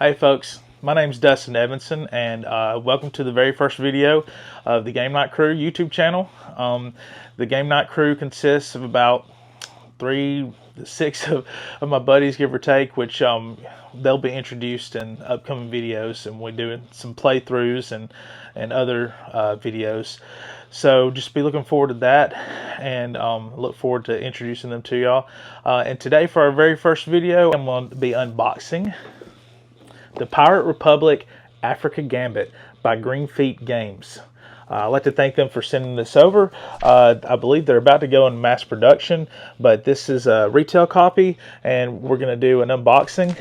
Hey folks, my name's Dustin Evanson, and welcome to the very first video of the GameKnight Crew YouTube channel. The GameKnight Crew consists of about 3 to 6 of my buddies, give or take, which they'll be introduced in upcoming videos, and we're doing some playthroughs and other videos. So just be looking forward to that, and look forward to introducing them to y'all. And today, for our very first video, I'm going to be unboxing The Pirate Republic Africa Gambit by Green Feet Games. I'd like to thank them for sending this over. I believe they're about to go in mass production, but this is a retail copy, and we're going to do an unboxing.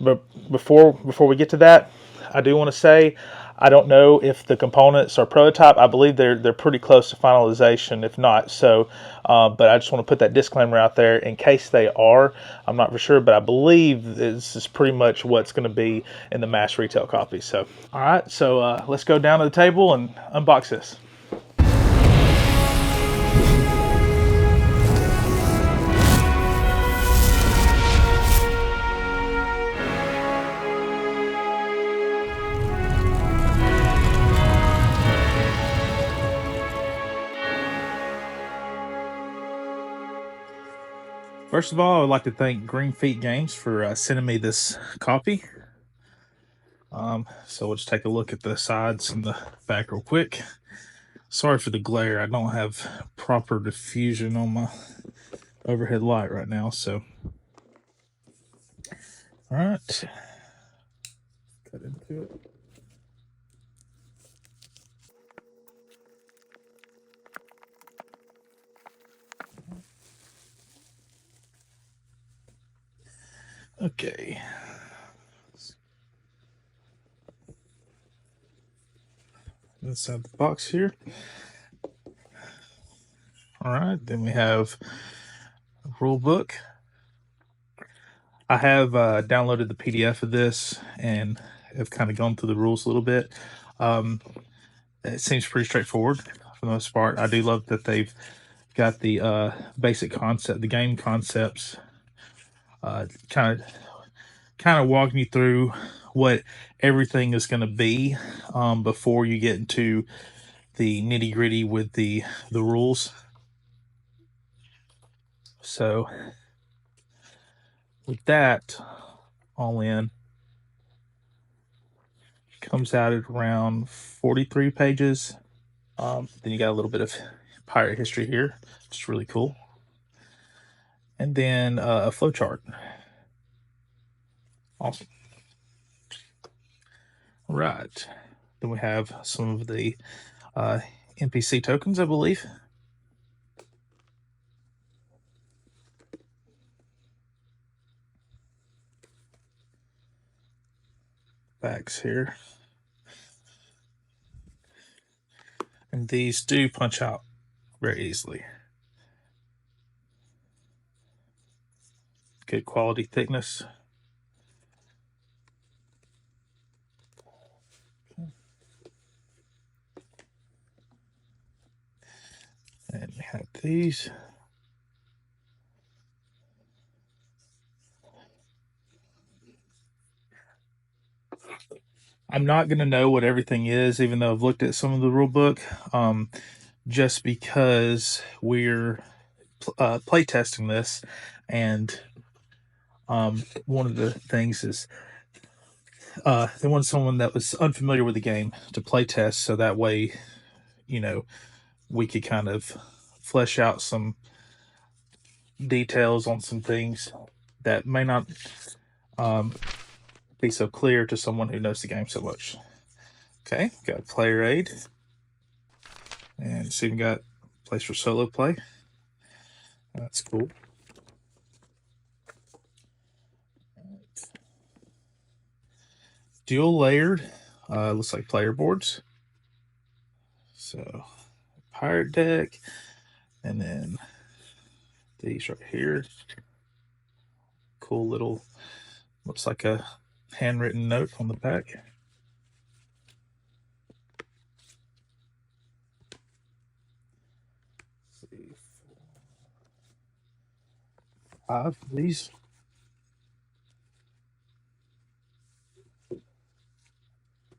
But before we get to that, I do want to say I don't know if the components are prototype. I believe they're pretty close to finalization, if not. So, but I just want to put that disclaimer out there in case they are. I'm not for sure, but I believe this is pretty much what's going to be in the mass retail copy. So, all right. So let's go down to the table and unbox this. First of all, I would like to thank Green Feet Games for sending me this copy. So we'll just take a look at the sides and the back real quick. Sorry for the glare. I don't have proper diffusion on my overhead light right now. So, all right, cut into it. Okay. Inside the box here. All right, then we have a rule book. I have downloaded the PDF of this and have kind of gone through the rules a little bit. It seems pretty straightforward for the most part. I do love that they've got the basic concept, the game concepts, kind of walking you through what everything is going to be before you get into the nitty gritty with the rules. So with that all in, comes out at around 43 pages. Then you got a little bit of pirate history here, which is really cool. And then a flowchart. Awesome. All right. Then we have some of the NPC tokens, I believe. Backs here. And these do punch out very easily. Good quality thickness. And we have these. I'm not going to know what everything is, even though I've looked at some of the rule book, just because we're playtesting this. And one of the things is they wanted someone that was unfamiliar with the game to playtest, so that way, you know, we could kind of flesh out some details on some things that may not be so clear to someone who knows the game so much. Okay, got player aid, and it's even got a place for solo play. That's cool. Dual layered, looks like player boards. So, pirate deck, and then these right here. Cool little, looks like a handwritten note on the back. Let's see, 5 of these.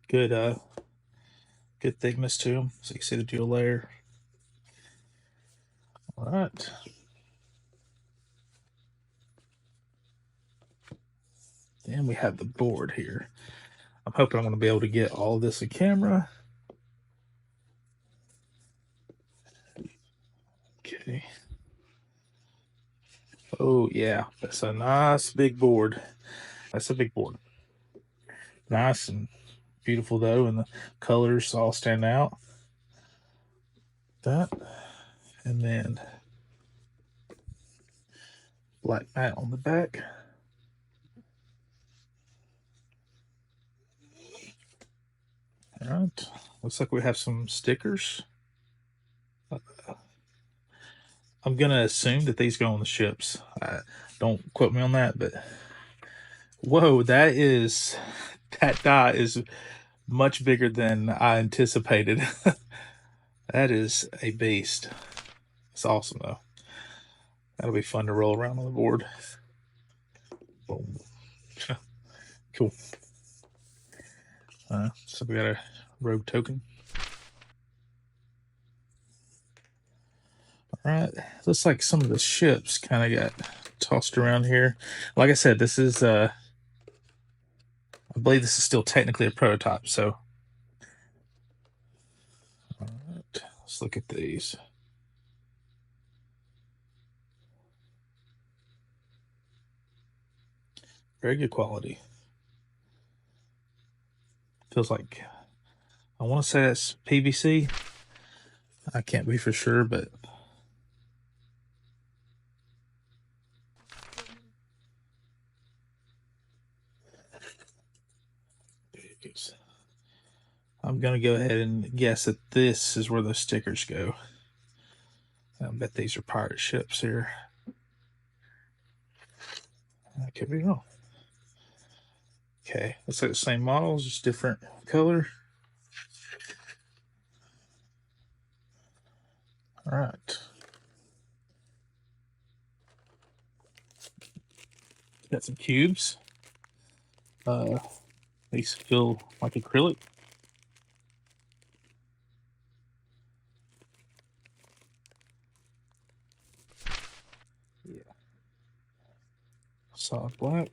good good thickness to them, so you can see the dual layer. All right. Then we have the board here. I'm hoping I'm going to be able to get all of this in camera. Okay. Oh yeah, that's a nice big board. That's a big board. Nice and beautiful though, and the colors all stand out. That, and then black mat on the back. All right. Looks like we have some stickers. I'm gonna assume that these go on the ships. Don't quote me on that, but whoa, that die is much bigger than I anticipated. That is a beast. It's awesome though. That'll be fun to roll around on the board. Boom. Cool. So we got a rogue token. All right. Looks like some of the ships kind of got tossed around here. Like I said, this is I believe this is still technically a prototype, so all right, let's look at these. Very good quality. Feels like, I want to say that's PVC. I can't be for sure, but I'm gonna go ahead and guess that this is where those stickers go. I bet these are pirate ships here. I could be wrong. Okay, looks like the same models, just different color. All right. Got some cubes. These feel like acrylic. Yeah. Solid black.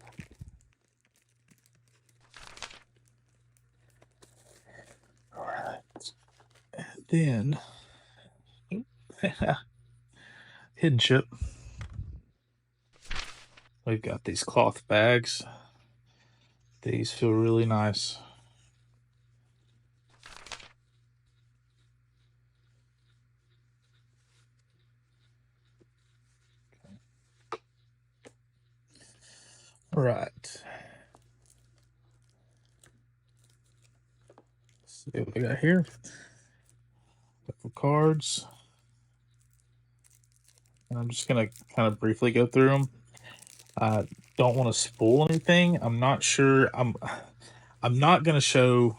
All right. And then hidden ship. We've got these cloth bags. These feel really nice. All right. Let's see what we got here. Couple cards. And I'm just gonna kind of briefly go through them. I don't want to spoil anything. I'm not sure. I'm not gonna show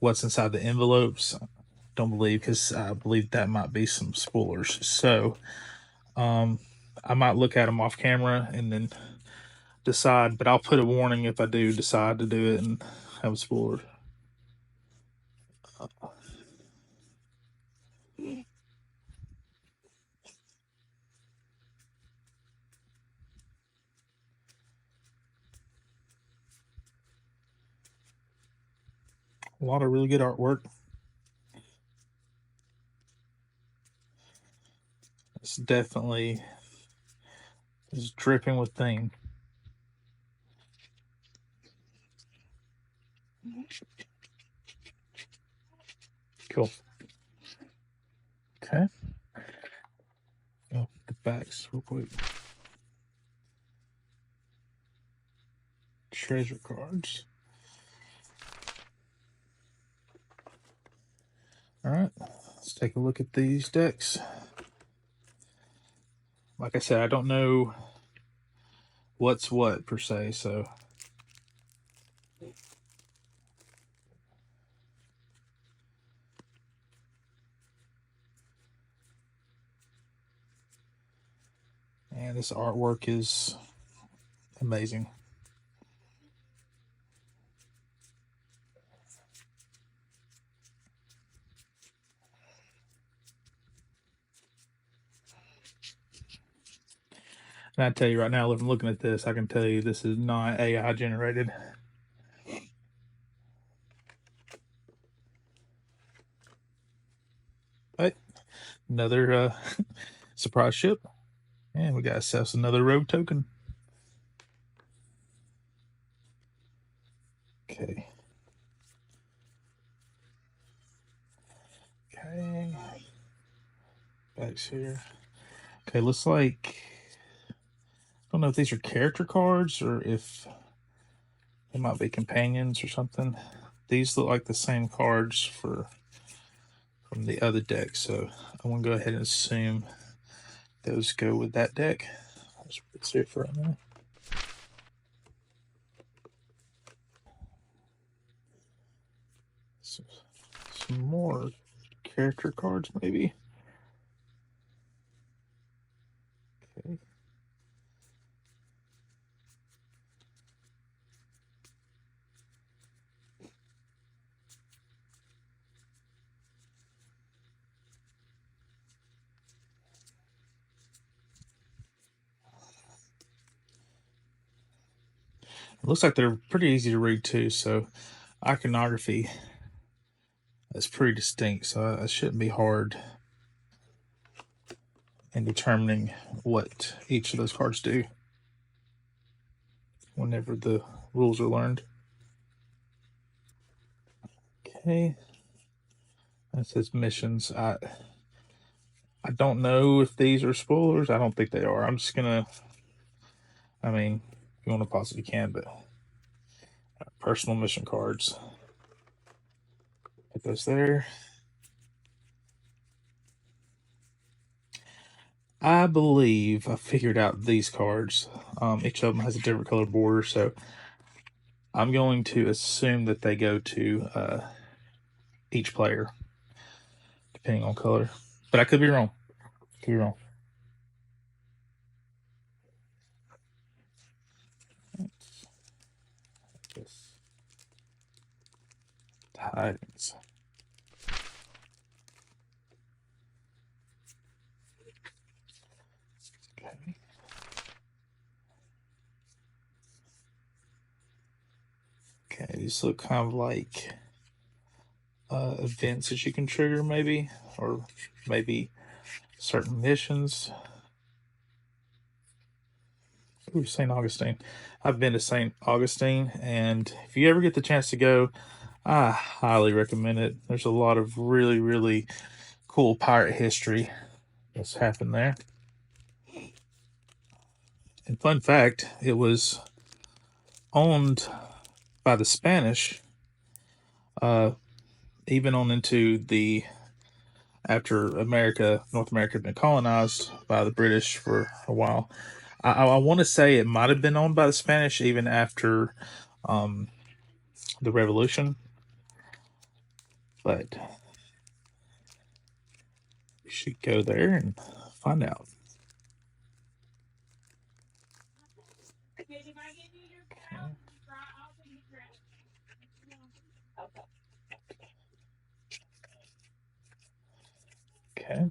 what's inside the envelopes. Don't believe, because I believe that might be some spoilers. So I might look at them off camera and then decide, but I'll put a warning if I do decide to do it and have a spoiler. A lot of really good artwork. It's definitely is dripping with theme. Cool. Okay. Oh, the backs real quick. Treasure cards. All right, let's take a look at these decks. Like I said, I don't know what's what per se, so and this artwork is amazing. And I tell you right now, from looking at this, I can tell you this is not AI generated. But another surprise ship. And we got ourselves another rogue token. Okay. Okay. Back here. Okay, looks like, I don't know if these are character cards or if they might be companions or something. These look like the same cards from the other deck, so I'm gonna go ahead and assume those go with that deck. Let's see it for a minute. Some more character cards, maybe. Okay. It looks like they're pretty easy to read too, so iconography is pretty distinct, so it shouldn't be hard in determining what each of those cards do whenever the rules are learned. Okay. That says missions. I don't know if these are spoilers. I don't think they are. I'm just gonna, I mean, if you want to pause it, you can, but personal mission cards. Put those there. I believe I figured out these cards. Each of them has a different color border, so I'm going to assume that they go to each player, depending on color. But I could be wrong. Could be wrong. Tidings. Okay. Okay, these look kind of like events that you can trigger, maybe, or maybe certain missions. Ooh, St. Augustine. I've been to St. Augustine, and if you ever get the chance to go, I highly recommend it. There's a lot of really, really cool pirate history that's happened there. And fun fact, it was owned by the Spanish, even on into the after North America had been colonized by the British for a while. I want to say it might have been owned by the Spanish even after the Revolution, but we should go there and find out. Okay.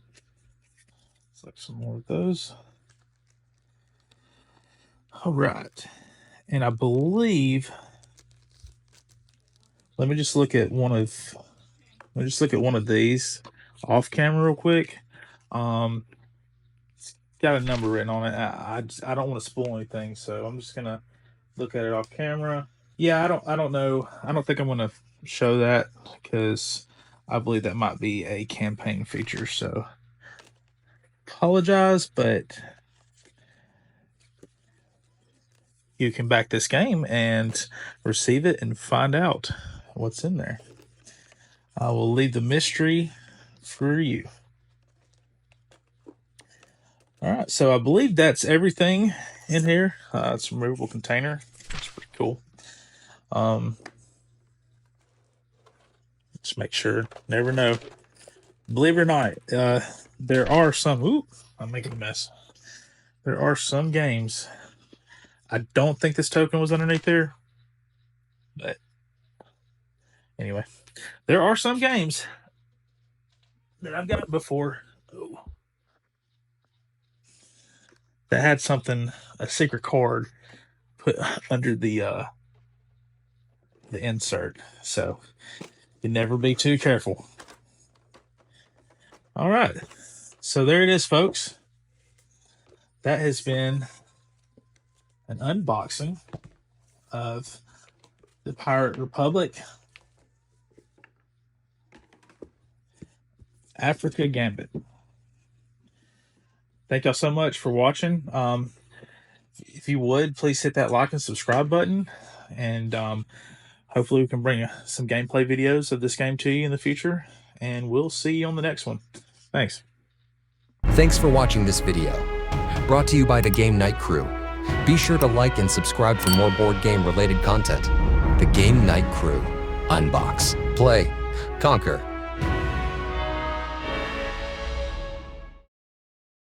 Select some more of those. All right. And I believe, let me just look at one of these off camera real quick. It's got a number written on it. I don't want to spoil anything, so I'm just gonna look at it off camera. Yeah, I don't know. I don't think I'm gonna show that because I believe that might be a campaign feature. So apologize, but you can back this game and receive it and find out what's in there. I will leave the mystery for you. All right, so I believe that's everything in here. It's a removable container. It's pretty cool. Just make sure. Never know. Believe it or not, there are some. Ooh, I'm making a mess. There are some games. I don't think this token was underneath there, but anyway, there are some games that I've got before that had something, a secret card put under the insert. So you never be too careful. All right, so there it is, folks. That has been an unboxing of the Pirate Republic Africa Gambit. Thank y'all so much for watching. If you would, please hit that like and subscribe button, and hopefully we can bring some gameplay videos of this game to you in the future, and we'll see you on the next one. Thanks. Thanks for watching this video, brought to you by the GameKnight crew. Be sure to like and subscribe for more board game related content. The GameKnight crew. Unbox, play, conquer.